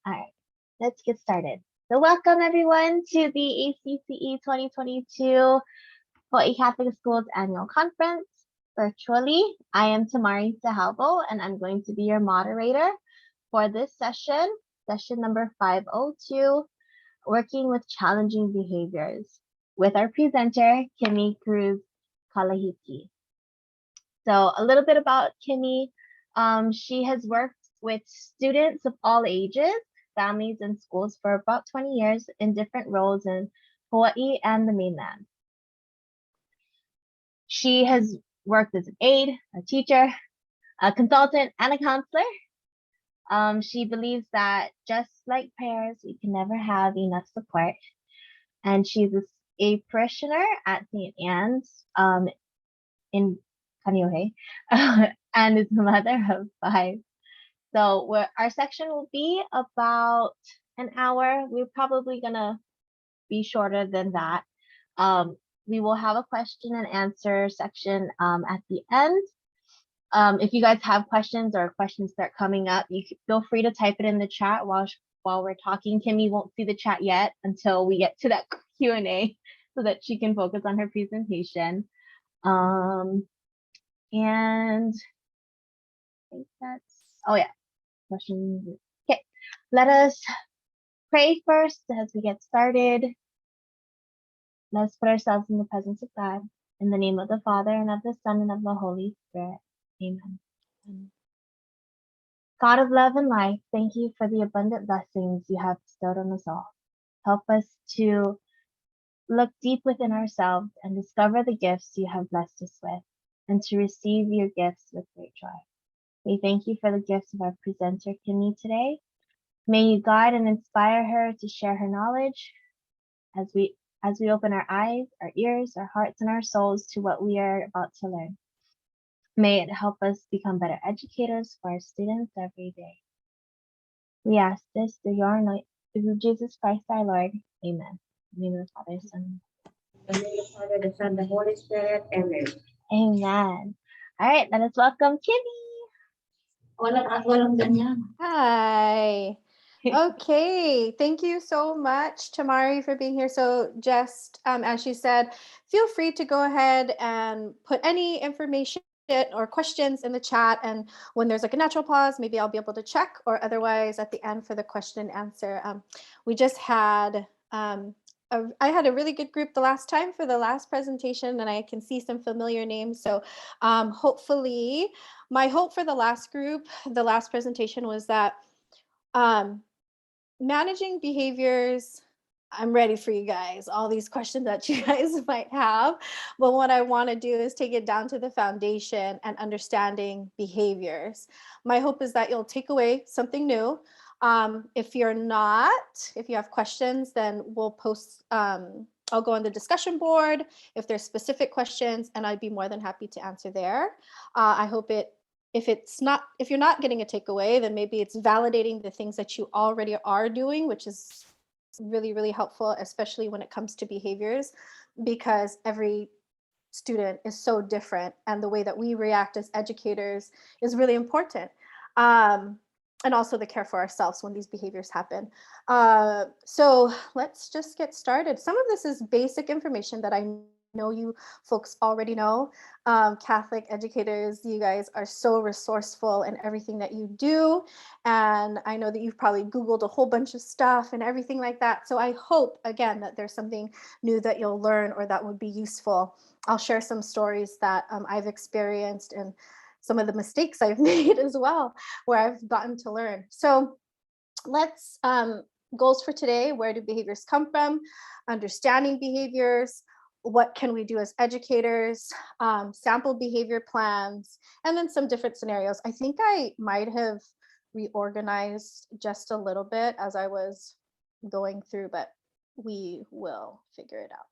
All right, let's get started. So welcome everyone to the ACCE 2022 Hawaii Catholic Schools Annual Conference virtually. I am Tamari Sahalvo, and I'm going to be your moderator for this session number 502, Working with Challenging Behaviors, with our presenter, Kimee Kalahiki-Cruz. So a little bit about Kimee. She has worked with students of all ages, families, and schools for about 20 years in different roles in Hawaii and the mainland. She has worked as an aide, a teacher, a consultant, and a counselor. She believes that just like prayers, we can never have enough support. And she's a parishioner at St. Anne's in Kaneohe, and is the mother of 5. So our section will be about an hour. We're probably gonna be shorter than that. We will have a question and answer section at the end. If you guys have questions or questions start coming up, you can feel free to type it in the chat while we're talking. Kimee won't see the chat yet until we get to that Q&A so that she can focus on her presentation. And I think questions. Okay, let us pray first as we get started. Let us put ourselves in the presence of God. In the name of the Father, and of the Son, and of the Holy Spirit. Amen. God of love and life, thank you for the abundant blessings you have bestowed on us all. Help us to look deep within ourselves and discover the gifts you have blessed us with, and to receive your gifts with great joy. We thank you for the gifts of our presenter, Kimee, today. May you guide and inspire her to share her knowledge as we open our eyes, our ears, our hearts, and our souls to what we are about to learn. May it help us become better educators for our students every day. We ask this through Jesus Christ our Lord. Amen. In the name of the Father, Son. In the name of the Father, the Son, the Holy Spirit. Amen. Amen. All right, let us welcome Kimee. Walang ganyan. Hi. Okay, thank you so much, Tamari, for being here. So just as she said, feel free to go ahead and put any information or questions in the chat, and when there's like a natural pause, maybe I'll be able to check, or otherwise at the end for the question and answer. We just had I had a really good group the last time for the last presentation, and I can see some familiar names. So hopefully, my hope for the last group, the last presentation, was that managing behaviors, I'm ready for you guys, all these questions that you guys might have. But what I want to do is take it down to the foundation and understanding behaviors. My hope is that you'll take away something new. If you have questions, then we'll post, I'll go on the discussion board if there's specific questions, and I'd be more than happy to answer there. I hope if you're not getting a takeaway, then maybe it's validating the things that you already are doing, which is really, really helpful, especially when it comes to behaviors, because every student is so different, and the way that we react as educators is really important. And also the care for ourselves when these behaviors happen. So let's just get started. Some of this is basic information that I know you folks already know. Catholic educators, you guys are so resourceful in everything that you do. And I know that you've probably Googled a whole bunch of stuff and everything like that. So I hope, again, that there's something new that you'll learn or that would be useful. I'll share some stories that I've experienced and some of the mistakes I've made as well, where I've gotten to learn. So let's, goals for today: where do behaviors come from? Understanding behaviors. What can we do as educators? Sample behavior plans, and then some different scenarios. I think I might have reorganized just a little bit as I was going through, but we will figure it out.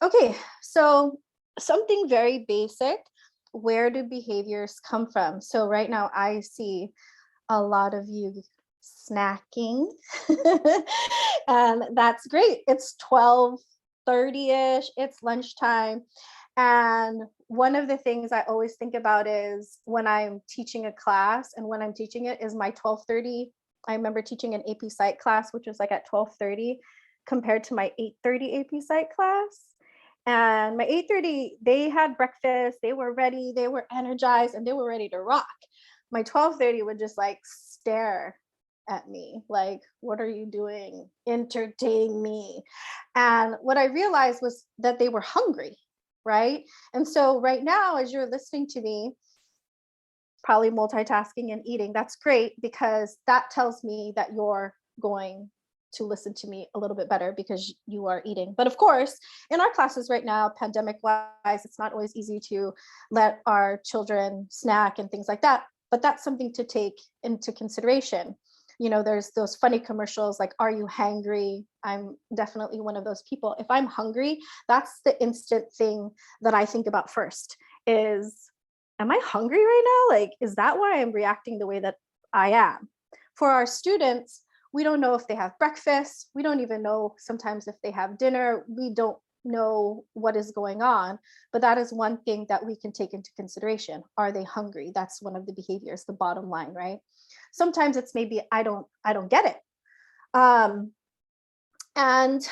Okay, so something very basic. Where do behaviors come from? So right now I see a lot of you snacking and that's great. It's 12:30-ish, it's lunchtime. And one of the things I always think about is when I'm teaching a class, and when I'm teaching it is my 12:30. I remember teaching an AP Psych class, which was like at 12:30 compared to my 8:30 AP Psych class. And my 8:30, they had breakfast, they were ready, they were energized, and they were ready to rock. My 12:30 would just like stare at me like, what are you doing? Entertain me. And what I realized was that they were hungry, right? And so right now, as you're listening to me, probably multitasking and eating, that's great, because that tells me that you're going to listen to me a little bit better because you are eating. But of course, in our classes right now, pandemic wise, it's not always easy to let our children snack and things like that. But that's something to take into consideration. You know, there's those funny commercials like, are you hangry? I'm definitely one of those people. If I'm hungry, that's the instant thing that I think about first is, am I hungry right now? Like, is that why I'm reacting the way that I am? For our students, we don't know if they have breakfast. We don't even know sometimes if they have dinner. We don't know what is going on, but that is one thing that we can take into consideration. Are they hungry? That's one of the behaviors, the bottom line, right? Sometimes it's maybe I don't get it. And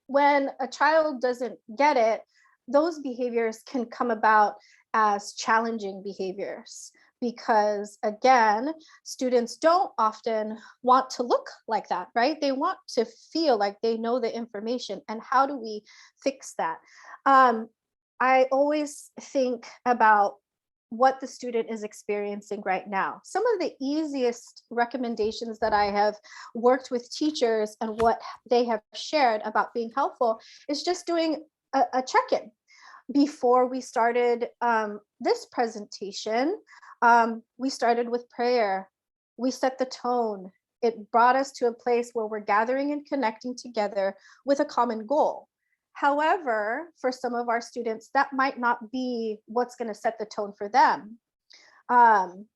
when a child doesn't get it, those behaviors can come about as challenging behaviors, because again, students don't often want to look like that, right? They want to feel like they know the information. And how do we fix that? I always think about what the student is experiencing right now. Some of the easiest recommendations that I have worked with teachers and what they have shared about being helpful is just doing a check-in. Before we started this presentation, we started with prayer. We set the tone. It brought us to a place where we're gathering and connecting together with a common goal. However, for some of our students, that might not be what's going to set the tone for them. Um,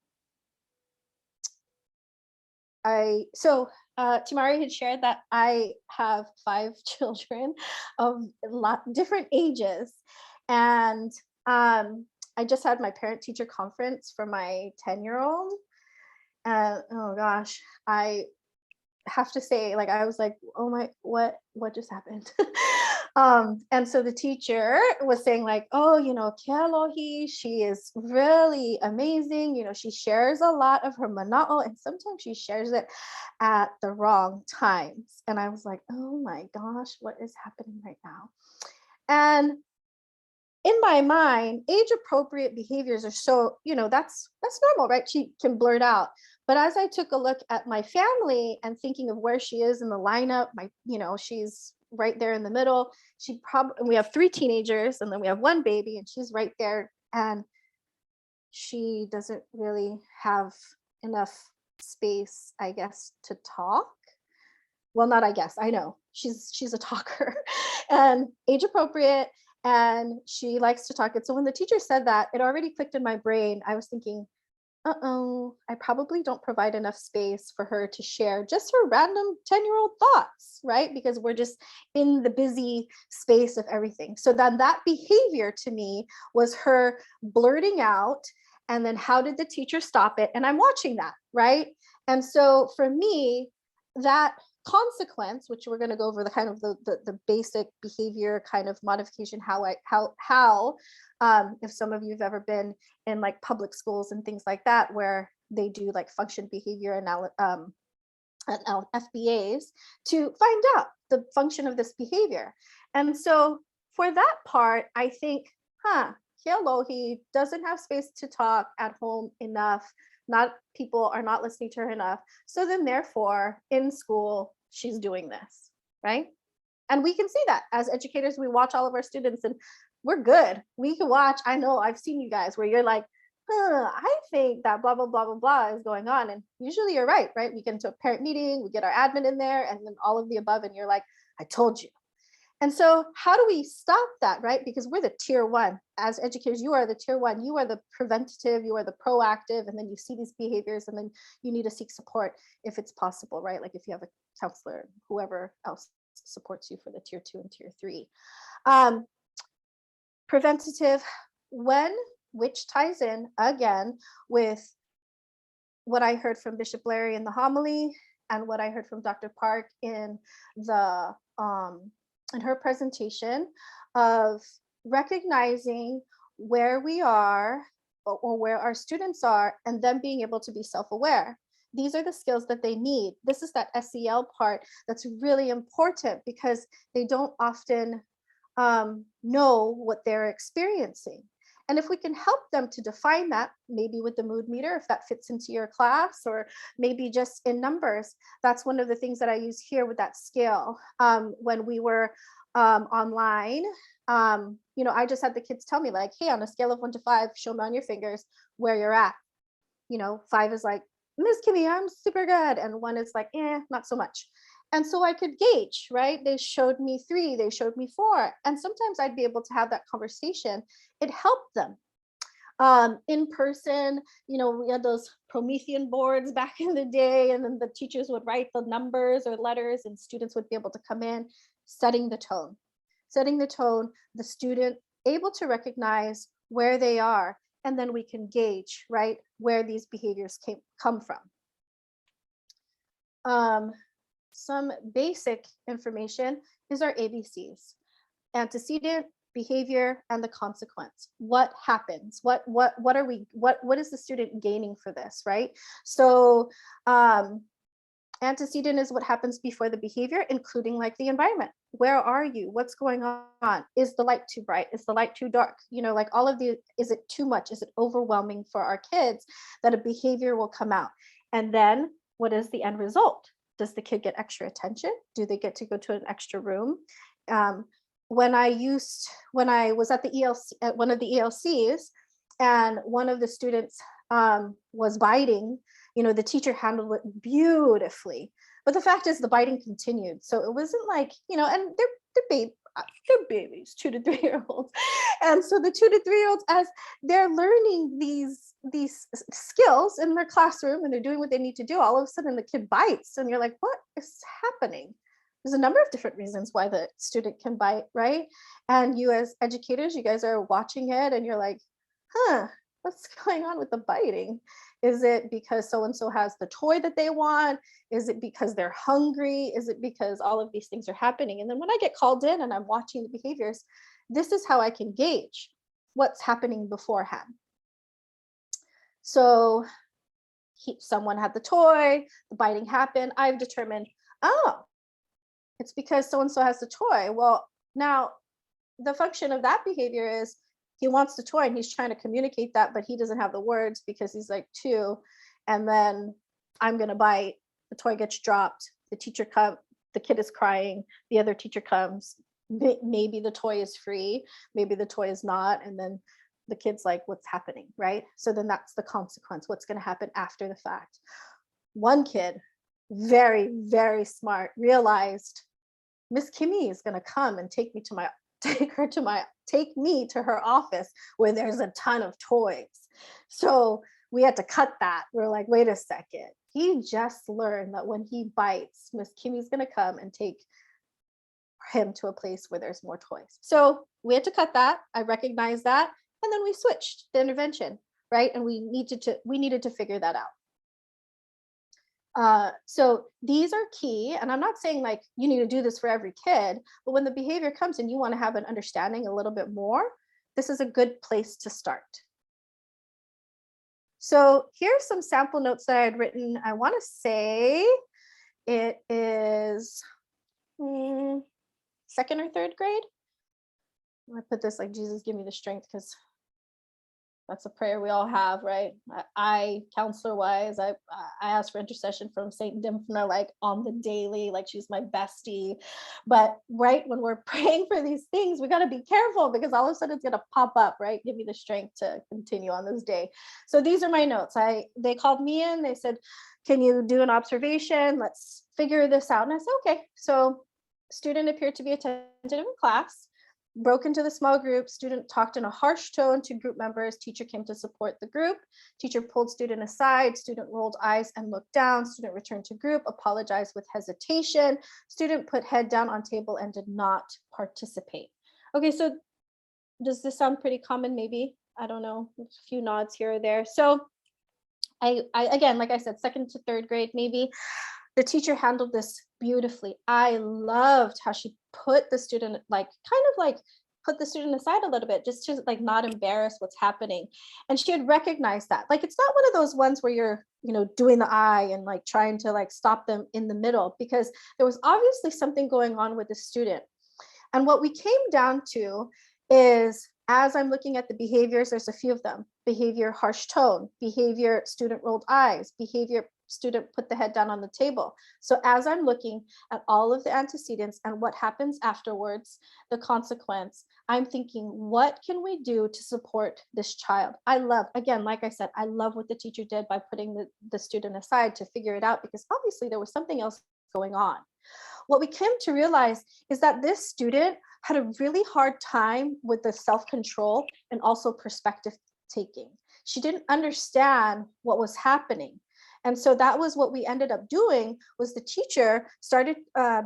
Timari had shared that I have 5 children of different ages, and I just had my parent-teacher conference for my 10-year-old, and oh gosh, I have to say, like, I was like, oh my, what just happened? And so the teacher was saying like, oh, you know, Kealohi, she is really amazing. You know, she shares a lot of her mana'o, and sometimes she shares it at the wrong times. And I was like, oh my gosh, what is happening right now? And in my mind, age appropriate behaviors are so, you know, that's normal, right? She can blurt out. But as I took a look at my family and thinking of where she is in the lineup, you know, she's right there in the middle. We have 3 teenagers and then we have 1 baby, and she's right there. And she doesn't really have enough space, I guess, to talk. Well, not I guess, I know. She's a talker and age appropriate, and she likes to talk. And so when the teacher said that, it already clicked in my brain. I was thinking, uh-oh, I probably don't provide enough space for her to share just her random 10-year-old thoughts, right? Because we're just in the busy space of everything. So then that behavior to me was her blurting out. And then how did the teacher stop it? And I'm watching that, right? And so for me, that consequence, which we're going to go over the kind of the basic behavior kind of modification, how if some of you have ever been in like public schools and things like that, where they do like function behavior FBAs to find out the function of this behavior. And so for that part, I think, Kealohi doesn't have space to talk at home enough. People are not listening to her enough. So then therefore in school, she's doing this, right? And we can see that as educators, we watch all of our students and we're good. We can watch. I know I've seen you guys where you're like, I think that blah, blah, blah, blah, blah is going on. And usually you're right? We get into a parent meeting, we get our admin in there, and then all of the above. And you're like, I told you. And so how do we stop that, right? Because we're the tier 1. As educators, you are the tier 1. You are the preventative, you are the proactive, and then you see these behaviors, and then you need to seek support if it's possible, right? Like if you have a counselor, whoever else supports you for the tier 2 and tier 3. Preventative, when, which ties in again with what I heard from Bishop Larry in the homily and what I heard from Dr. Park in the in her presentation of recognizing where we are or where our students are, and then being able to be self-aware. These are the skills that they need. This is that SEL part that's really important because they don't often know what they're experiencing. And if we can help them to define that, maybe with the mood meter, if that fits into your class, or maybe just in numbers, that's one of the things that I use here with that scale. When we were online, I just had the kids tell me like, hey, on a scale of 1 to 5, show me on your fingers where you're at. 5 is like, Miss Kimee, I'm super good. And 1 is like, not so much. And so I could gauge, right? They showed me 3, they showed me 4. And sometimes I'd be able to have that conversation. It helped them. In person, we had those Promethean boards back in the day, and then the teachers would write the numbers or letters, and students would be able to come in, setting the tone, the student able to recognize where they are, and then we can gauge, right, where these behaviors come from. Some basic information is our ABCs: antecedent, behavior, and the consequence. What happens? What is the student gaining for this, right? So antecedent is what happens before the behavior, including like the environment. Where are you? What's going on? Is the light too bright? Is the light too dark? Like all of the, is it too much? Is it overwhelming for our kids that a behavior will come out? And then what is the end result? Does the kid get extra attention? Do they get to go to an extra room? When I was at the ELC, at one of the ELCs, and one of the students was biting, the teacher handled it beautifully. But the fact is the biting continued. So it wasn't like, and they're babies, 2 to 3 year olds. And so the 2 to 3 year olds, as they're learning these skills in their classroom and they're doing what they need to do, all of a sudden the kid bites and you're like, what is happening? There's a number of different reasons why the student can bite, right? And you as educators, you guys are watching it and you're like, what's going on with the biting? Is it because so-and-so has the toy that they want? Is it because they're hungry? Is it because all of these things are happening? And then when I get called in and I'm watching the behaviors, this is how I can gauge what's happening beforehand. So someone had the toy, the biting happened. I've determined, it's because so-and-so has the toy. Well, now the function of that behavior is he wants the toy and he's trying to communicate that, but he doesn't have the words because he's like 2. And then I'm going to bite, the toy gets dropped, the teacher comes, the kid is crying, the other teacher comes, maybe the toy is free, maybe the toy is not. And then the kid's like, what's happening, right? So then that's the consequence, what's going to happen after the fact. One kid, very, very smart, realized Miss Kimee is going to come and take me to her office where there's a ton of toys. So we had to cut that. We're like, wait a second. He just learned that when he bites, Miss Kimmy's going to come and take him to a place where there's more toys. So we had to cut that. I recognized that. And then we switched the intervention, right? And we needed to figure that out. So these are key, and I'm not saying like you need to do this for every kid, but when the behavior comes and you want to have an understanding a little bit more, this is a good place to start. So here's some sample notes that I had written. I want to say it is 2nd or 3rd grade. I put this like, Jesus, give me the strength, because that's a prayer we all have, right? I counselor wise, I ask for intercession from Saint Dymphna like on the daily, like she's my bestie. But right when we're praying for these things, we got to be careful because all of a sudden it's going to pop up, right? Give me the strength to continue on this day. So these are my notes. They called me in, they said, can you do an observation? Let's figure this out. And I said, okay. So student appeared to be attentive in class. Broke into the small group, student talked in a harsh tone to group members, teacher came to support the group, teacher pulled student aside, student rolled eyes and looked down, student returned to group, apologized with hesitation, student put head down on table and did not participate. Okay, so Does this sound pretty common? Maybe, I don't know, a few nods here or there. So I again, like I said, second to third grade, maybe the teacher handled this beautifully. I loved how she put the student, like kind of like put the student aside a little bit, just to like not embarrass what's happening. And she had recognized that. Like, it's not one of those ones where you're, doing the eye and like trying to like stop them in the middle, because there was obviously something going on with the student. And what we came down to is, as I'm looking at the behaviors, there's a few of them: behavior, harsh tone; behavior, student rolled eyes; behavior, student put the head down on the table. So as I'm looking at all of the antecedents and what happens afterwards, the consequence, I'm thinking, what can we do to support this child? I love, again, like I said, I love what the teacher did by putting the student aside to figure it out, because obviously there was something else going on. What we came to realize is that this student had a really hard time with the self-control and also perspective taking. She didn't understand what was happening. And so that was what we ended up doing, was the teacher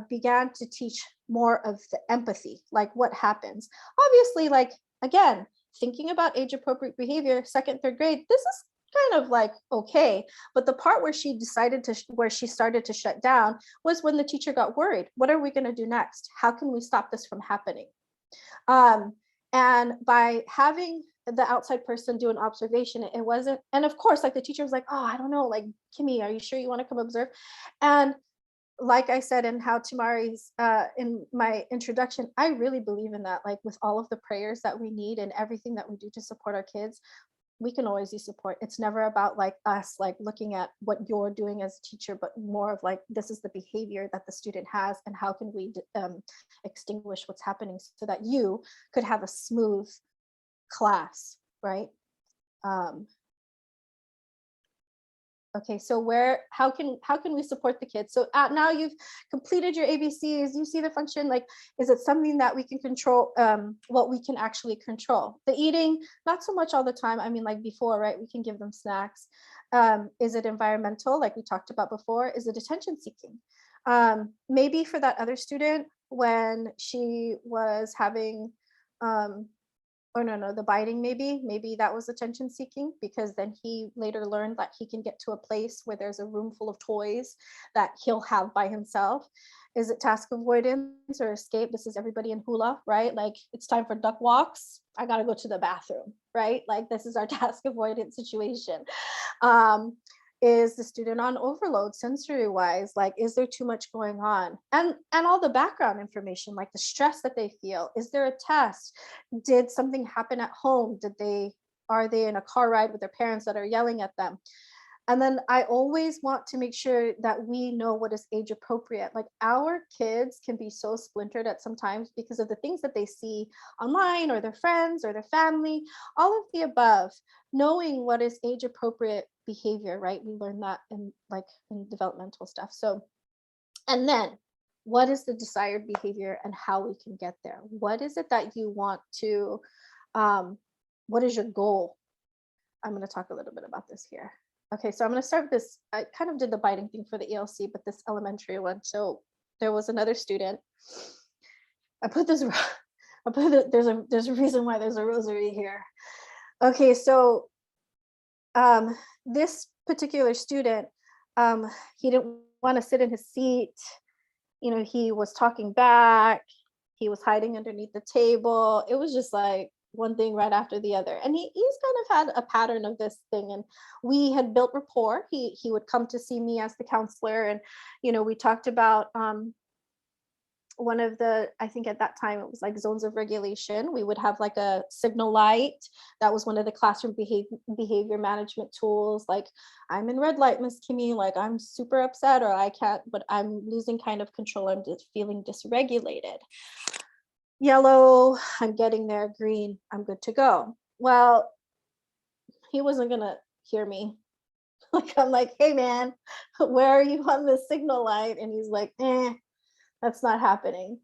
began to teach more of the empathy, like what happens. Obviously, like, again, thinking about age appropriate behavior, second, third grade, this is kind of like okay. But the part where she started to shut down was when the teacher got worried. What are we going to do next? How can we stop this from happening? And by having the outside person do an observation, it wasn't, and of course, like the teacher was like, oh, I don't know, like, Kimee, are you sure you want to come observe? And like I said in how Tamari's in my introduction, I really believe in that. Like, with all of the prayers that we need and everything that we do to support our kids, we can always use support. It's never about like us, like looking at what you're doing as a teacher, but more of like, this is the behavior that the student has, and how can we extinguish what's happening so that you could have a smooth class, right? Okay, so how can we support the kids? So now you've completed your ABCs, you see the function, like, is it something that we can control, what we can actually control? The eating, not so much all the time. I mean, like before, right? We can give them snacks. Is it environmental, like we talked about before? Is it attention seeking? Maybe for that other student, when she was having, or no, the biting, maybe that was attention seeking, because then he later learned that he can get to a place where there's a room full of toys that he'll have by himself. Is it task avoidance or escape? This is everybody in hula, right? Like, it's time for duck walks, I gotta go to the bathroom, right? Like, this is our task avoidance situation. Is the student on overload sensory wise? Like, is there too much going on? And all the background information, like the stress that they feel. Is there a test? Did something happen at home? Are they in a car ride with their parents that are yelling at them? And then I always want to make sure that we know what is age appropriate. Like, our kids can be so splintered at sometimes because of the things that they see online, or their friends, or their family, all of the above. Knowing what is age appropriate behavior, right? We learn that in developmental stuff. So, and then what is the desired behavior and how we can get there? What is it that you want to, what is your goal? I'm going to talk a little bit about this here. Okay, so I'm going to start with this. I kind of did the biting thing for the ELC, but this elementary one. So there was another student. There's a reason why there's a rosary here. Okay, so this particular student, he didn't want to sit in his seat. He was talking back. He was hiding underneath the table. It was just like one thing right after the other. And he's kind of had a pattern of this thing. And we had built rapport. He would come to see me as the counselor. And, we talked about one of the, I think at that time it was like zones of regulation. We would have like a signal light. That was one of the classroom behavior management tools. Like, I'm in red light, Miss Kimee, like I'm super upset, or I can't, but I'm losing kind of control. I'm just feeling dysregulated. Yellow, I'm getting there. Green, I'm good to go. Well, he wasn't gonna hear me. Like, I'm like, hey man, where are you on the signal light? And he's like, that's not happening.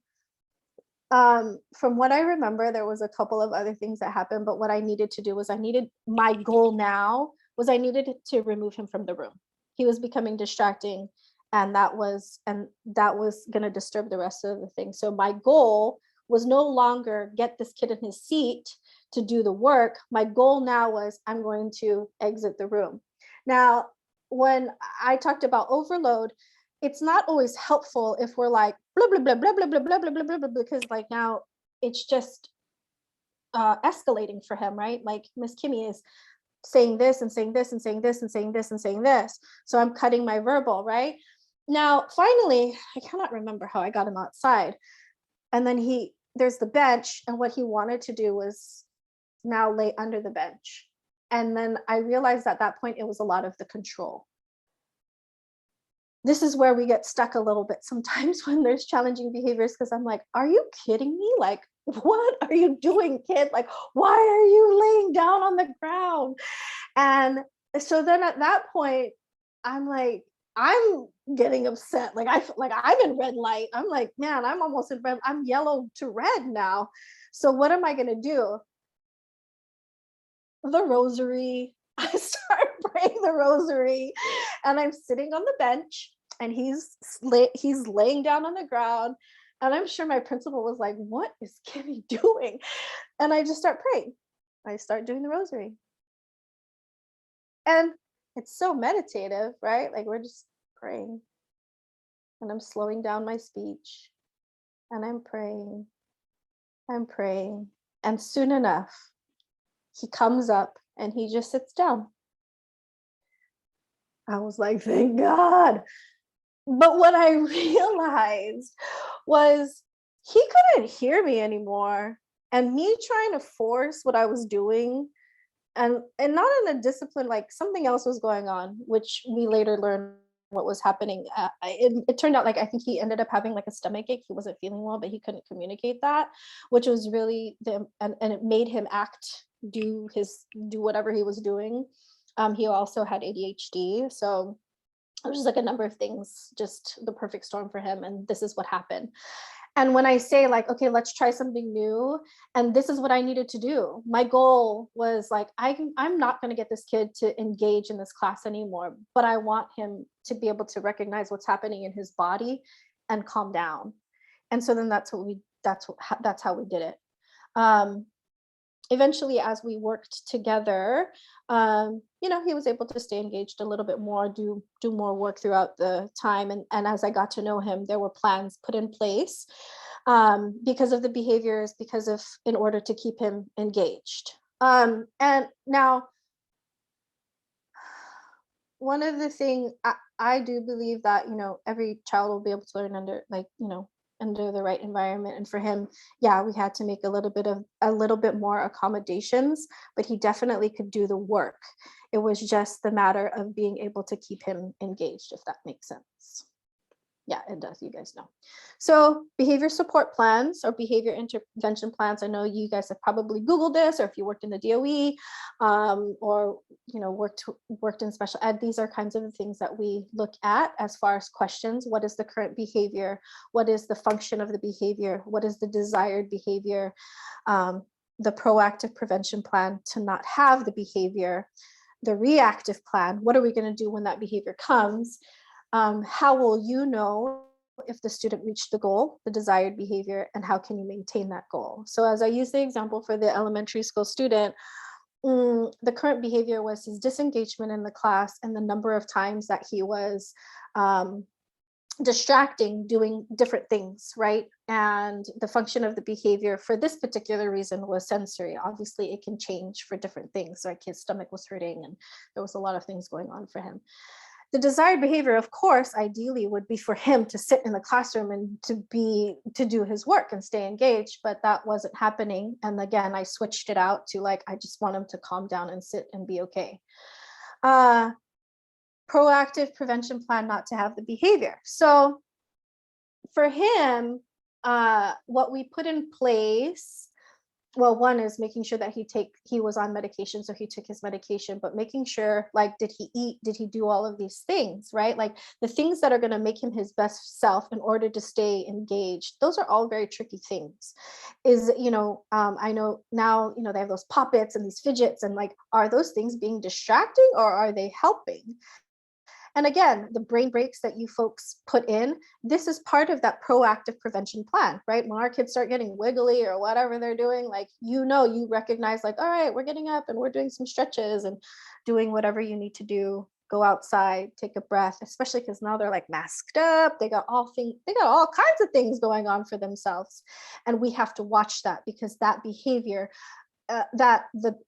From what I remember, there was a couple of other things that happened, but what I needed to do was my goal now was I needed to remove him from the room. He was becoming distracting, and that was going to disturb the rest of the thing. So my goal was no longer get this kid in his seat to do the work. My goal now was I'm going to exit the room. Now, when I talked about overload, it's not always helpful if we're like blah blah blah blah blah blah blah blah blah blah, because like now it's just escalating for him, right? Like Miss Kimee is saying this and saying this and saying this and saying this and saying this. So I'm cutting my verbal, right? Now, finally, I cannot remember how I got him outside. And then there's the bench, and what he wanted to do was now lay under the bench. And then I realized at that point, it was a lot of the control. This is where we get stuck a little bit sometimes when there's challenging behaviors, because I'm like, are you kidding me? Like, what are you doing, kid? Like, why are you laying down on the ground? And so then at that point, I'm like, I'm getting upset. Like I'm in red light. I'm like, man, I'm almost in red. I'm yellow to red now. So what am I gonna do? The rosary. I start praying the rosary, and I'm sitting on the bench, and he's laying down on the ground, and I'm sure my principal was like, "What is Kimee doing?" And I just start praying. I start doing the rosary, and it's so meditative, right? Like we're just praying, and I'm slowing down my speech, and I'm praying, and soon enough, he comes up and he just sits down. I was like, thank God. But what I realized was he couldn't hear me anymore. And me trying to force what I was doing, and not in a discipline, like something else was going on, which we later learned what was happening. It turned out like I think he ended up having like a stomach ache. He wasn't feeling well, but he couldn't communicate that, which was really and it made him do whatever he was doing. He also had ADHD, so it was just like a number of things, just the perfect storm for him. And this is what happened. And when I say like, okay, let's try something new, and this is what I needed to do. My goal was like, I'm not going to get this kid to engage in this class anymore, but I want him to be able to recognize what's happening in his body and calm down. And so then that's how we did it. Eventually, as we worked together, he was able to stay engaged a little bit more, do more work throughout the time. And as I got to know him, there were plans put in place because of the behaviors, in order to keep him engaged. And now, one of the things I do believe that, every child will be able to learn under the right environment. And for him, yeah, we had to make a little bit more accommodations, but he definitely could do the work. It was just the matter of being able to keep him engaged, if that makes sense. Yeah, it does. You guys know. So behavior support plans or behavior intervention plans. I know you guys have probably Googled this, or if you worked in the DOE or worked in special ed, these are kinds of the things that we look at as far as questions. What is the current behavior? What is the function of the behavior? What is the desired behavior? The proactive prevention plan to not have the behavior. The reactive plan. What are we going to do when that behavior comes? How will you know if the student reached the goal, the desired behavior, and how can you maintain that goal? So as I use the example for the elementary school student, the current behavior was his disengagement in the class and the number of times that he was distracting, doing different things, right? And the function of the behavior for this particular reason was sensory. Obviously, it can change for different things. Like his stomach was hurting and there was a lot of things going on for him. The desired behavior, of course, ideally would be for him to sit in the classroom and to do his work and stay engaged, but that wasn't happening. And again, I switched it out to like, I just want him to calm down and sit and be okay. Proactive prevention plan not to have the behavior. So for him, what we put in place, well, one is making sure that he was on medication, so he took his medication, but making sure, like, did he eat, did he do all of these things, right? Like the things that are going to make him his best self in order to stay engaged. Those are all very tricky things. I know now, they have those puppets and these fidgets, and like, are those things being distracting or are they helping? And again, the brain breaks that you folks put in, this is part of that proactive prevention plan, right? When our kids start getting wiggly or whatever they're doing, like, you recognize like, all right, we're getting up and we're doing some stretches and doing whatever you need to do. Go outside, take a breath, especially because now they're like masked up. They got all kinds of things going on for themselves. And we have to watch that, because that behavior,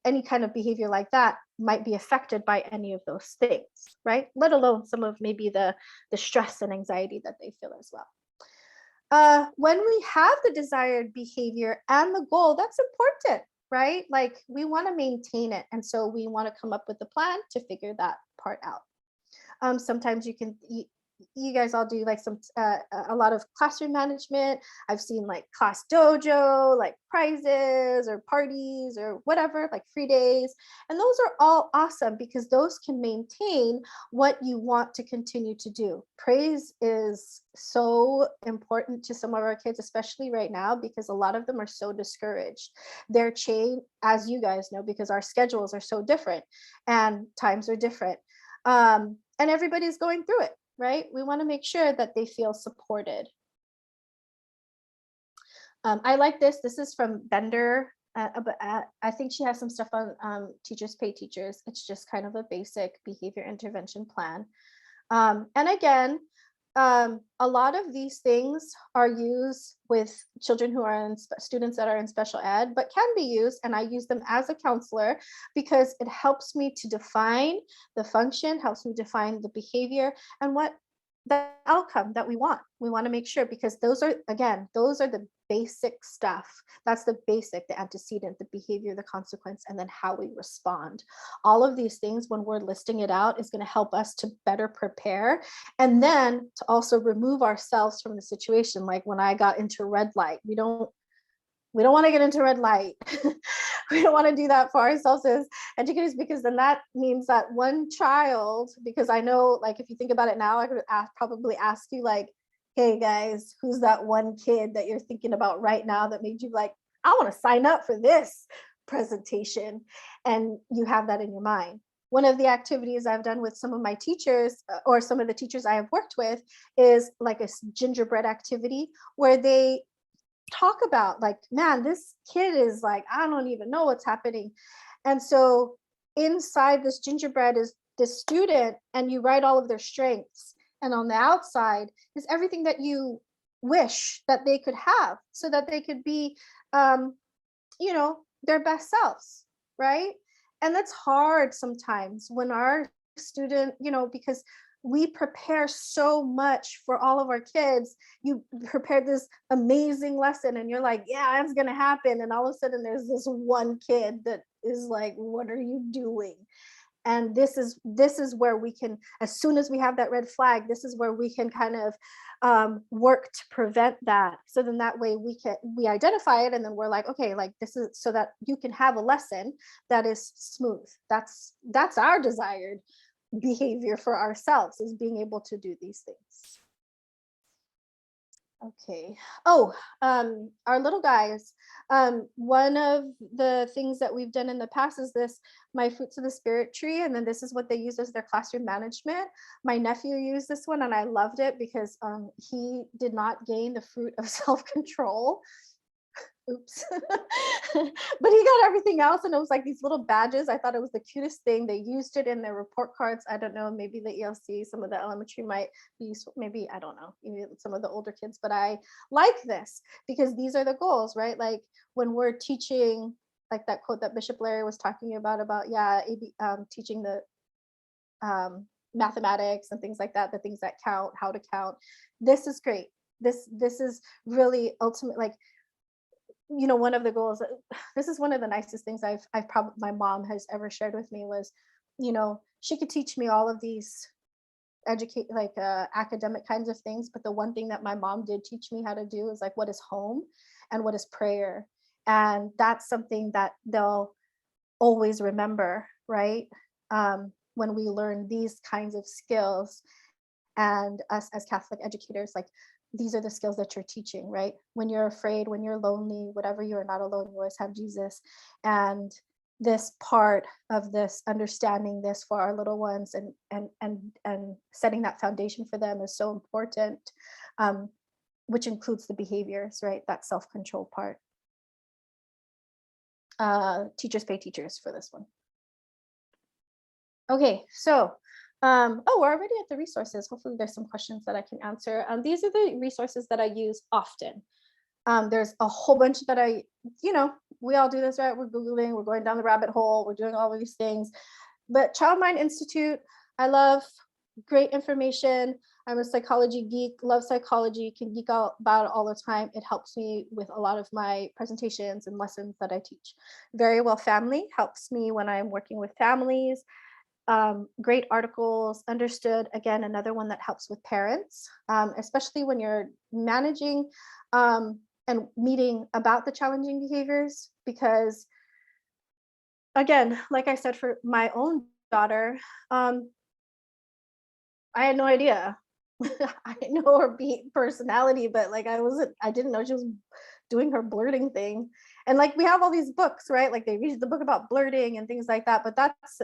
any kind of behavior like that might be affected by any of those things, right? Let alone some of maybe the stress and anxiety that they feel as well. When we have the desired behavior and the goal, that's important, right? Like, we want to maintain it. And so we want to come up with a plan to figure that part out. Sometimes you guys all do like a lot of classroom management. I've seen like class dojo, like prizes or parties or whatever, like free days. And those are all awesome, because those can maintain what you want to continue to do. Praise is so important to some of our kids, especially right now, because a lot of them are so discouraged. They're chained, as you guys know, because our schedules are so different and times are different. And everybody's going through it, right? We want to make sure that they feel supported. I like this. This is from Bender. I think she has some stuff on Teachers Pay Teachers. It's just kind of a basic behavior intervention plan. And again, a lot of these things are used with children who are students that are in special ed, but can be used, and I use them as a counselor because it helps me to define the function, helps me define the behavior and what the outcome that we want. We want to make sure, because those are the basic stuff. That's the basic, the antecedent, the behavior, the consequence, and then how we respond. All of these things, when we're listing it out, is going to help us to better prepare, and then to also remove ourselves from the situation. Like when I got into red light, we don't want to get into red light. We don't want to do that for ourselves as educators, because then that means that one child, because I know, like, if you think about it now, I could probably ask you like, hey guys, who's that one kid that you're thinking about right now that made you like, I want to sign up for this presentation? And you have that in your mind. One of the activities I've done with some of my teachers, or some of the teachers I have worked with, is like a gingerbread activity where they talk about like, man, this kid is like, I don't even know what's happening. And so inside this gingerbread is this student, and you write all of their strengths. And on the outside is everything that you wish that they could have, so that they could be, their best selves, right? And that's hard sometimes when our student, because we prepare so much for all of our kids. You prepare this amazing lesson and you're like, yeah, it's going to happen. And all of a sudden there's this one kid that is like, what are you doing? And this is where we can, as soon as we have that red flag, this is where we can kind of work to prevent that. So then that way we identify it, and then we're like, okay, like this is so that you can have a lesson that is smooth. That's our desired behavior for ourselves, is being able to do these things. Okay. Oh, our little guys. One of the things that we've done in the past is this, my fruits of the spirit tree. And then this is what they use as their classroom management. My nephew used this one and I loved it because he did not gain the fruit of self-control. Oops. But he got everything else, and it was like these little badges. I thought it was the cutest thing. They used it in their report cards. I don't know, maybe the ELC, some of the elementary might be useful, maybe, I don't know, even some of the older kids, but I like this because these are the goals, right? Like when we're teaching, like that quote that Bishop Larry was talking about teaching the mathematics and things like that, the things that count, how to count. This is great. This is really ultimate, like, one of the goals, this is one of the nicest things I've probably, my mom has ever shared with me was, she could teach me all of these academic kinds of things. But the one thing that my mom did teach me how to do is like, what is home and what is prayer? And that's something that they'll always remember, right? When we learn these kinds of skills, and us as Catholic educators, like, these are the skills that you're teaching, right? When you're afraid, when you're lonely, whatever, you are not alone. You always have Jesus. And this part of this, understanding this for our little ones and setting that foundation for them is so important, which includes the behaviors, right? That self-control part. Teachers pay teachers for this one. Okay, so oh, we're already at the resources. Hopefully there's some questions that I can answer. These are the resources that I use often. There's a whole bunch that we all do this, right? We're Googling, we're going down the rabbit hole, we're doing all of these things. But Child Mind Institute, I love, great information. I'm a psychology geek, love psychology, can geek out about it all the time. It helps me with a lot of my presentations and lessons that I teach. Very Well Family helps me when I'm working with families. Great articles. Understood, again, another one that helps with parents, especially when you're managing and meeting about the challenging behaviors, because again, like I said, for my own daughter, I had no idea. I know her personality, but like I didn't know she was doing her blurting thing. And like we have all these books, right? Like they read the book about blurting and things like that. But that's,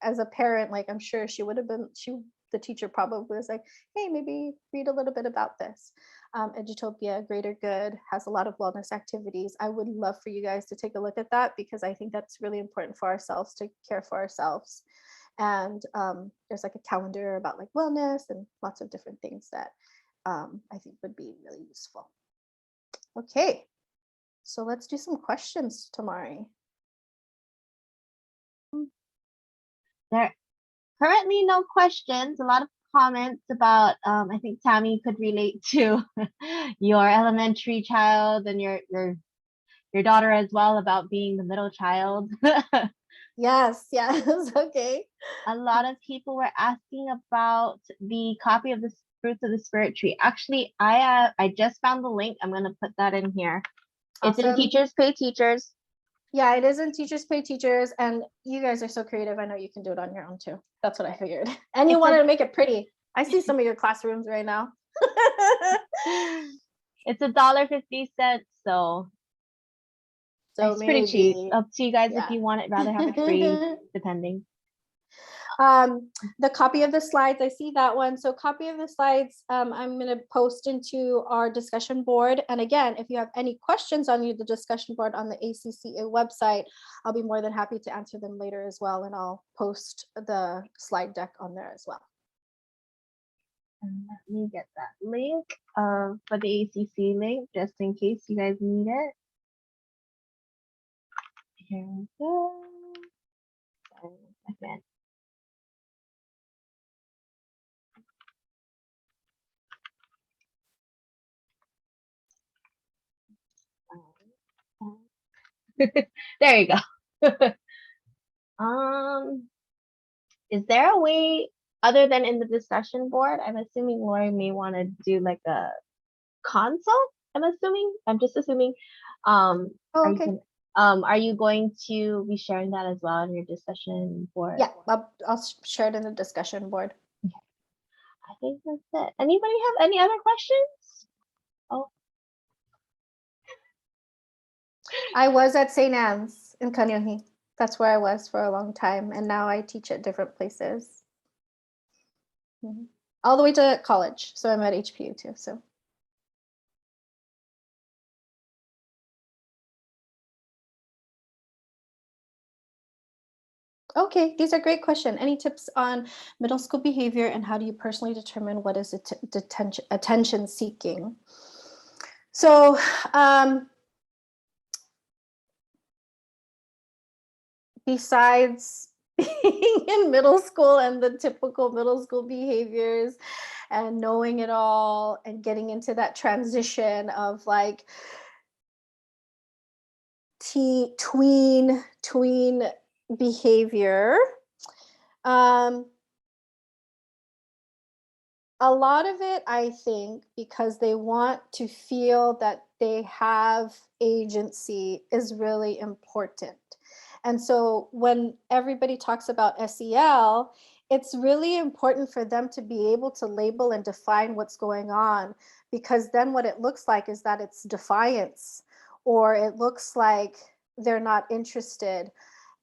as a parent, like I'm sure the teacher probably was like, hey, maybe read a little bit about this. Edutopia, Greater Good, has a lot of wellness activities. I would love for you guys to take a look at that, because I think that's really important for ourselves, to care for ourselves. And there's like a calendar about like wellness and lots of different things that I think would be really useful. Okay, so let's do some questions, Tamari. There are currently no questions. A lot of comments about, I think Tammy could relate to your elementary child and your daughter as well, about being the middle child. Yes, okay. A lot of people were asking about the copy of the Fruits of the Spirit Tree. Actually, I just found the link. I'm gonna put that in here. It's in Awesome. Teachers Pay Teachers. Yeah, it is in Teachers Pay Teachers, and you guys are so creative. I know you can do it on your own too. That's what I figured. And you wanted to make it pretty. I see some of your classrooms right now. It's $1.50, so it's pretty cheap. Up to you guys if you want it, rather have it free, depending. The copy of the slides, I see that one. So copy of the slides, I'm going to post into our discussion board. And again, if you have any questions on the discussion board on the ACCA website, I'll be more than happy to answer them later as well. And I'll post the slide deck on there as well. And let me get that link for the ACC link, just in case you guys need it. Here we go. Sorry, 1 second. There you go. Is there a way other than in the discussion board? I'm assuming Lori may want to do like a consult. I'm just assuming. Okay. Are you going to be sharing that as well in your discussion board? Yeah, I'll share it in the discussion board. Okay. I think that's it. Anybody have any other questions? Oh. I was at St. Anne's in Kaneohe. That's where I was for a long time. And now I teach at different places. All the way to college. So I'm at HPU too. So. Okay, these are great questions. Any tips on middle school behavior, and how do you personally determine what is attention seeking? So besides being in middle school and the typical middle school behaviors and knowing it all and getting into that transition of like tween behavior, a lot of it, I think, because they want to feel that they have agency, is really important. And so when everybody talks about SEL, it's really important for them to be able to label and define what's going on, because then what it looks like is that it's defiance, or it looks like they're not interested.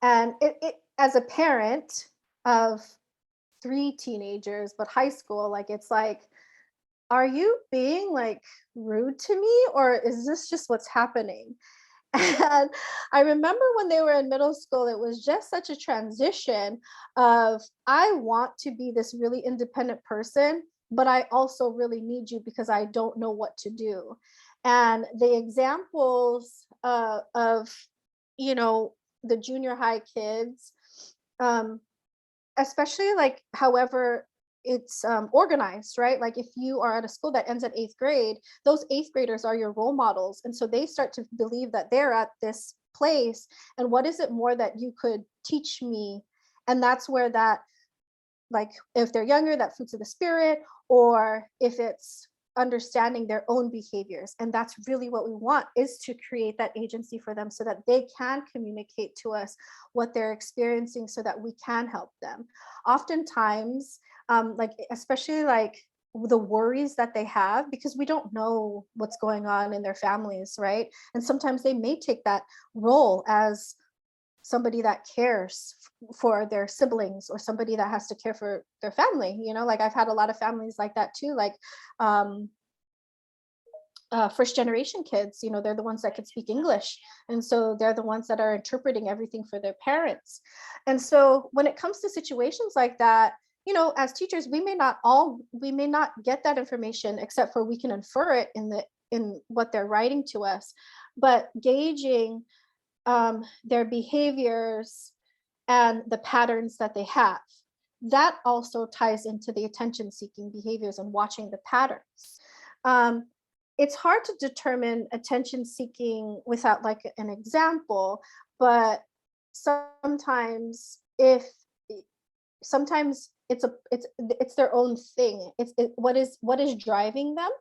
And it as a parent of 3 teenagers, but high school, like, it's like, are you being like rude to me, or is this just what's happening? And I remember when they were in middle school, it was just such a transition of, I want to be this really independent person, but I also really need you because I don't know what to do. And the examples of, you know, the junior high kids, um, especially like however it's organized, right? Like if you are at a school that ends at 8th grade, those 8th graders are your role models. And so they start to believe that they're at this place. And what is it more that you could teach me? And that's where that, like if they're younger, that fruits of the spirit, or if it's understanding their own behaviors. And that's really what we want, is to create that agency for them so that they can communicate to us what they're experiencing so that we can help them. Oftentimes, like especially like the worries that they have, because we don't know what's going on in their families, right? And sometimes they may take that role as somebody that cares for their siblings, or somebody that has to care for their family. You know, like I've had a lot of families like that too, like um first generation kids, you know, they're the ones that can speak English, and so they're the ones that are interpreting everything for their parents. And so when it comes to situations like that, you know, as teachers, we may not get that information, except for we can infer it in what they're writing to us. But gauging their behaviors and the patterns that they have, that also ties into the attention seeking behaviors and watching the patterns. um, it's hard to determine attention seeking without like an example, but sometimes if sometimes it's their own thing. What is driving them.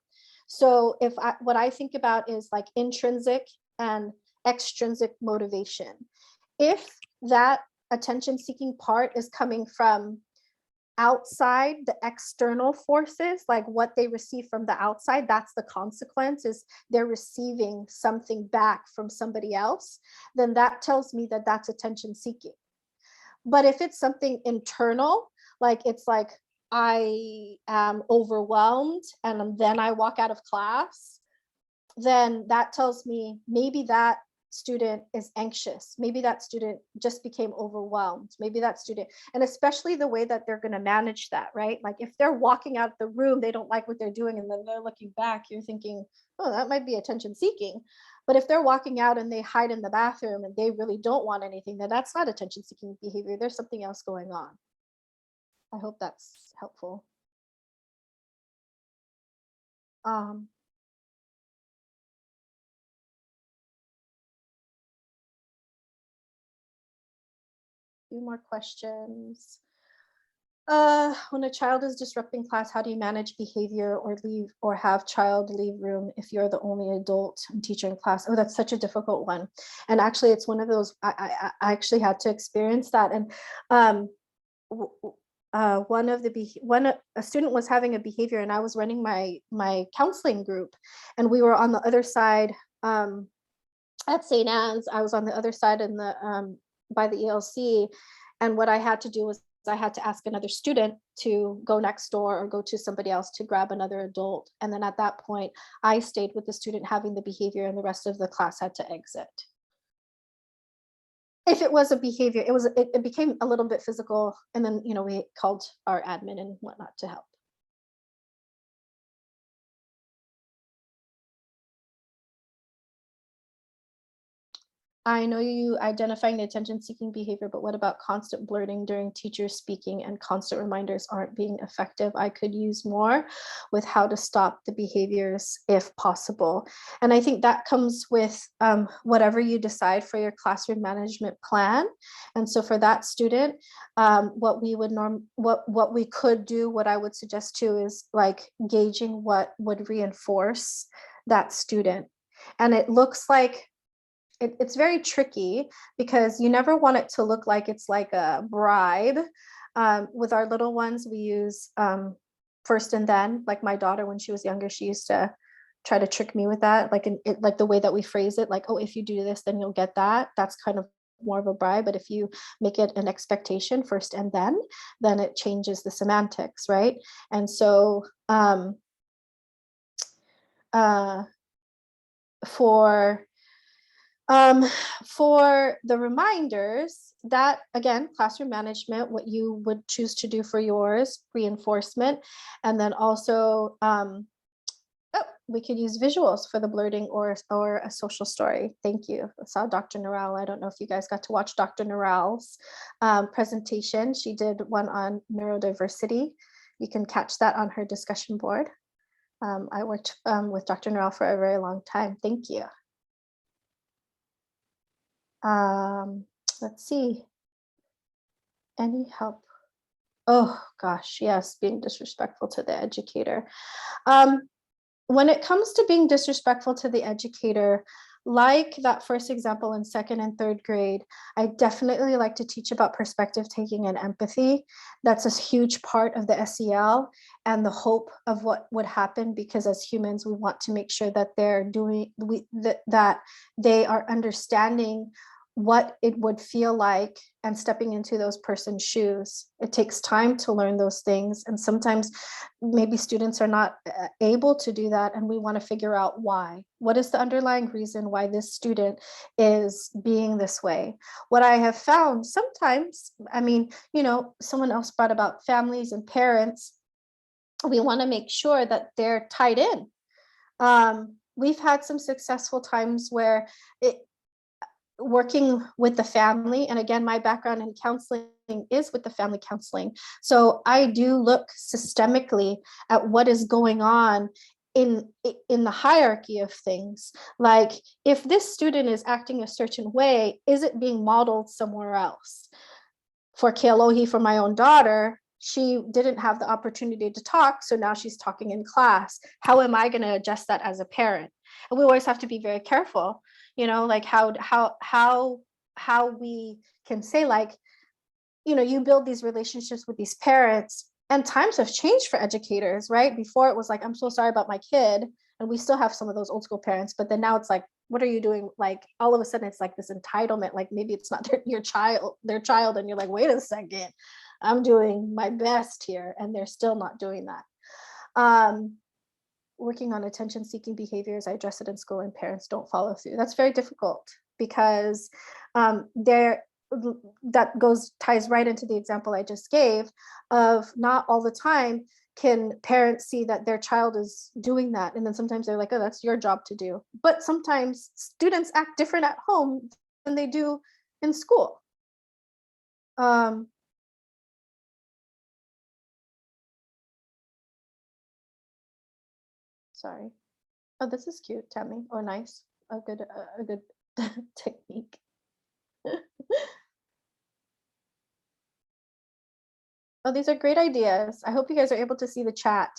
So what I think about is like intrinsic and extrinsic motivation. If that attention seeking part is coming from outside, the external forces, like what they receive from the outside, that's the consequence, is they're receiving something back from somebody else, then that tells me that that's attention seeking. But if it's something internal, like it's like I am overwhelmed and then I walk out of class, then that tells me maybe that student is anxious. Maybe that student just became overwhelmed. Maybe that student, and especially the way that they're going to manage that, right? Like if they're walking out the room, they don't like what they're doing, and then they're looking back, you're thinking, oh, that might be attention seeking. But if they're walking out and they hide in the bathroom and they really don't want anything, then that's not attention seeking behavior. There's something else going on. I hope that's helpful. Um, few more questions. When a child is disrupting class, how do you manage behavior or leave or have child leave room if you're the only adult and teacher in class? Oh, that's such a difficult one. And actually, it's one of those, I actually had to experience that. And a student was having a behavior, and I was running my counseling group, and we were on the other side at St. Anne's. I was on the other side in the by the ELC, and what I had to do was I had to ask another student to go next door or go to somebody else to grab another adult. And then at that point, I stayed with the student having the behavior, and the rest of the class had to exit. If it was a behavior, it became a little bit physical, and then we called our admin and whatnot to help. I know you identifying the attention-seeking behavior, but what about constant blurting during teachers speaking and constant reminders aren't being effective? I could use more with how to stop the behaviors if possible. And I think that comes with whatever you decide for your classroom management plan. And so for that student, what we could do, what I would suggest too, is like gauging what would reinforce that student. And it looks like it's very tricky because you never want it to look like it's like a bribe. With our little ones, we use first and then. Like my daughter, when she was younger, she used to try to trick me with that, like like the way that we phrase it, like, oh, if you do this, then you'll get that. That's kind of more of a bribe, but if you make it an expectation first and then it changes the semantics, right? And so for the reminders, that again, classroom management, what you would choose to do for yours, reinforcement, and then also we could use visuals for the blurting or a social story. Thank you. I saw Dr. Narelle. I don't know if you guys got to watch Dr. Narelle's presentation. She did one on neurodiversity. You can catch that on her discussion board. I worked with Dr. Narelle for a very long time. Thank you. Let's see. Any help? Oh gosh, yes, being disrespectful to the educator. When it comes to being disrespectful to the educator, like that first example in 2nd and 3rd grade, I definitely like to teach about perspective taking and empathy. That's a huge part of the SEL and the hope of what would happen, because as humans, we want to make sure that they're doing, that they are understanding what it would feel like and stepping into those person's shoes. It takes time to learn those things. And sometimes maybe students are not able to do that. And we want to figure out why. What is the underlying reason why this student is being this way? What I have found sometimes, I mean, you know, someone else brought about families and parents. We want to make sure that they're tied in. We've had some successful times where working with the family, and again, my background in counseling is with the family counseling. So I do look systemically at what is going on in the hierarchy of things. Like, if this student is acting a certain way, is it being modeled somewhere else? For Kealohi, for my own daughter, she didn't have the opportunity to talk, so now she's talking in class. How am I going to adjust that as a parent? And we always have to be very careful, you know, like how we can say, like, you know, you build these relationships with these parents, and times have changed for educators, right? Before it was like, I'm so sorry about my kid, and we still have some of those old school parents, but then now it's like, what are you doing? Like, all of a sudden it's like this entitlement, like maybe it's not their child, and you're like, wait a second, I'm doing my best here, and they're still not doing that. Working on attention seeking behaviors, I address it in school and parents don't follow through. That's very difficult, because that ties right into the example I just gave of not all the time can parents see that their child is doing that. And then sometimes they're like, oh, that's your job to do. But sometimes students act different at home than they do in school. Sorry. Oh, this is cute, Tammy. Oh, nice. A good technique. Oh, these are great ideas. I hope you guys are able to see the chat.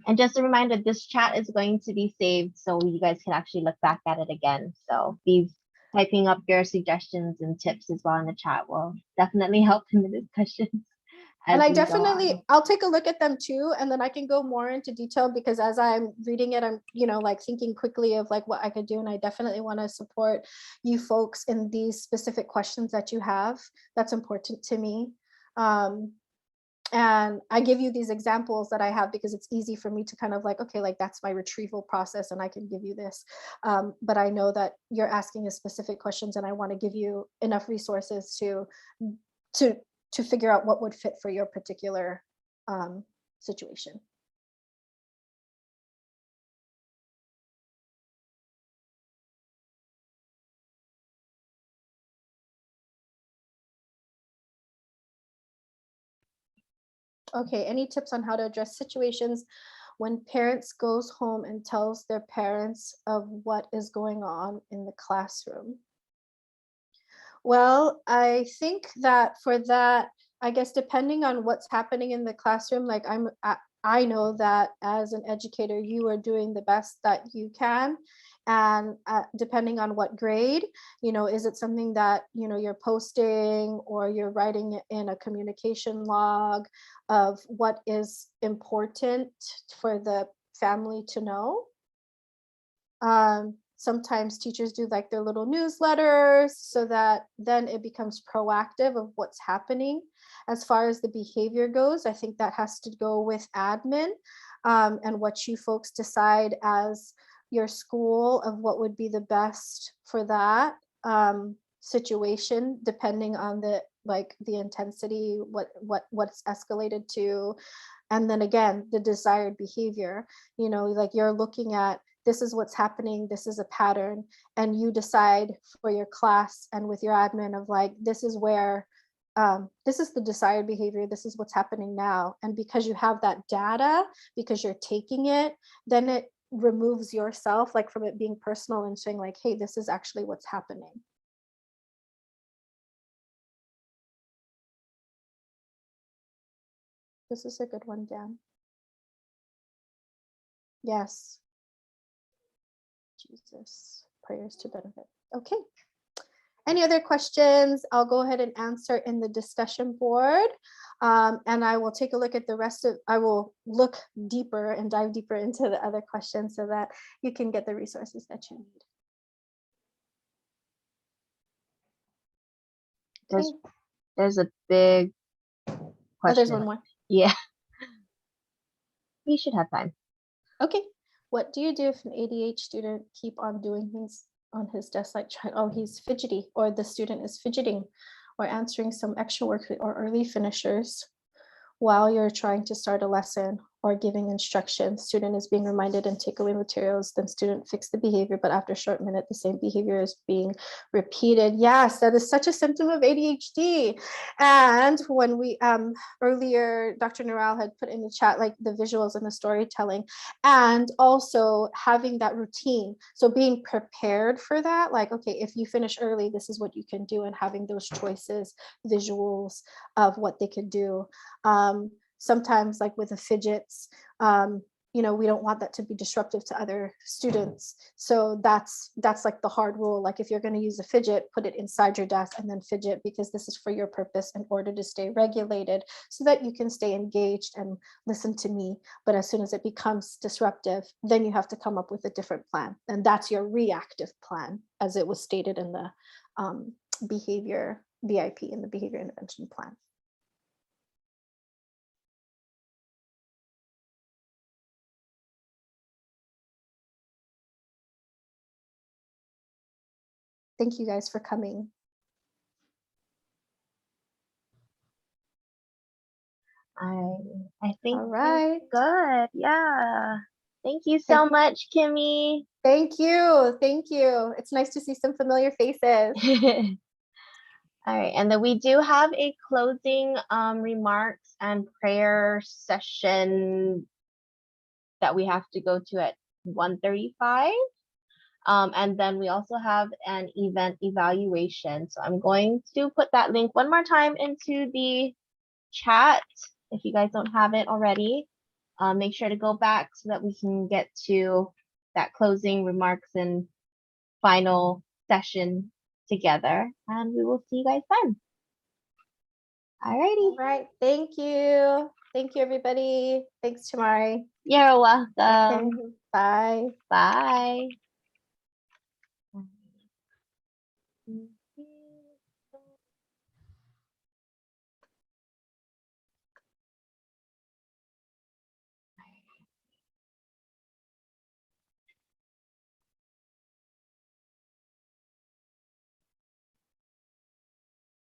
And just a reminder, this chat is going to be saved so you guys can actually look back at it again. So be typing up your suggestions and tips as well in the chat will definitely help in the discussions. And I definitely, I'll take a look at them too, and then I can go more into detail, because as I'm reading it, I'm, you know, like thinking quickly of like what I could do. And I definitely want to support you folks in these specific questions that you have. That's important to me. And I give you these examples that I have because it's easy for me to kind of like, okay, like that's my retrieval process and I can give you this. But I know that you're asking a specific questions, and I want to give you enough resources to figure out what would fit for your particular situation. Okay, any tips on how to address situations when parents goes home and tells their parents of what is going on in the classroom? Well, I think that for that, I guess depending on what's happening in the classroom, like I know that as an educator, you are doing the best that you can. And depending on what grade, you know, is it something that, you know, you're posting or you're writing in a communication log of what is important for the family to know? Sometimes teachers do like their little newsletters so that then it becomes proactive of what's happening. As far as the behavior goes, I think that has to go with admin, and what you folks decide as your school of what would be the best for that situation, depending on the intensity, what's escalated to. And then again, the desired behavior, like you're looking at, this is what's happening, this is a pattern, and you decide for your class and with your admin of like, this is where, this is the desired behavior, this is what's happening now. And because you have that data, because you're taking it, then it removes yourself like from it being personal and saying like, hey, this is actually what's happening. This is a good one, Dan. Yes. Jesus, prayers to benefit. Okay. Any other questions? I'll go ahead and answer in the discussion board. And I will take a look at the rest of, I will look deeper and dive deeper into the other questions so that you can get the resources that you need. There's a big question. Oh, there's one more. Yeah. We should have time. Okay. What do you do if an ADHD student keep on doing things on his desk like he's fidgety, or the student is fidgeting or answering some extra work or early finishers while you're trying to start a lesson or giving instructions? Student is being reminded and take away materials, then student fix the behavior, but after a short minute, the same behavior is being repeated. Yes, that is such a symptom of ADHD. And when we earlier, Dr. Neural had put in the chat like the visuals and the storytelling, and also having that routine. So being prepared for that, like, okay, if you finish early, this is what you can do, and having those choices, visuals of what they could do. Sometimes like with the fidgets, we don't want that to be disruptive to other students. So that's like the hard rule. Like if you're going to use a fidget, put it inside your desk and then fidget, because this is for your purpose in order to stay regulated so that you can stay engaged and listen to me. But as soon as it becomes disruptive, then you have to come up with a different plan. And that's your reactive plan, as it was stated in the behavior BIP in the behavior intervention plan. Thank you guys for coming. I think all right. Good. Yeah. Thank you so much, Kimee. Thank you. Thank you. It's nice to see some familiar faces. All right. And then we do have a closing remarks and prayer session that we have to go to at 1:35. And then we also have an event evaluation. So I'm going to put that link one more time into the chat if you guys don't have it already. Make sure to go back so that we can get to that closing remarks and final session together. And we will see you guys then. All righty. All right. Thank you. Thank you, everybody. Thanks, Tamari. You're welcome. Okay. Bye. Bye.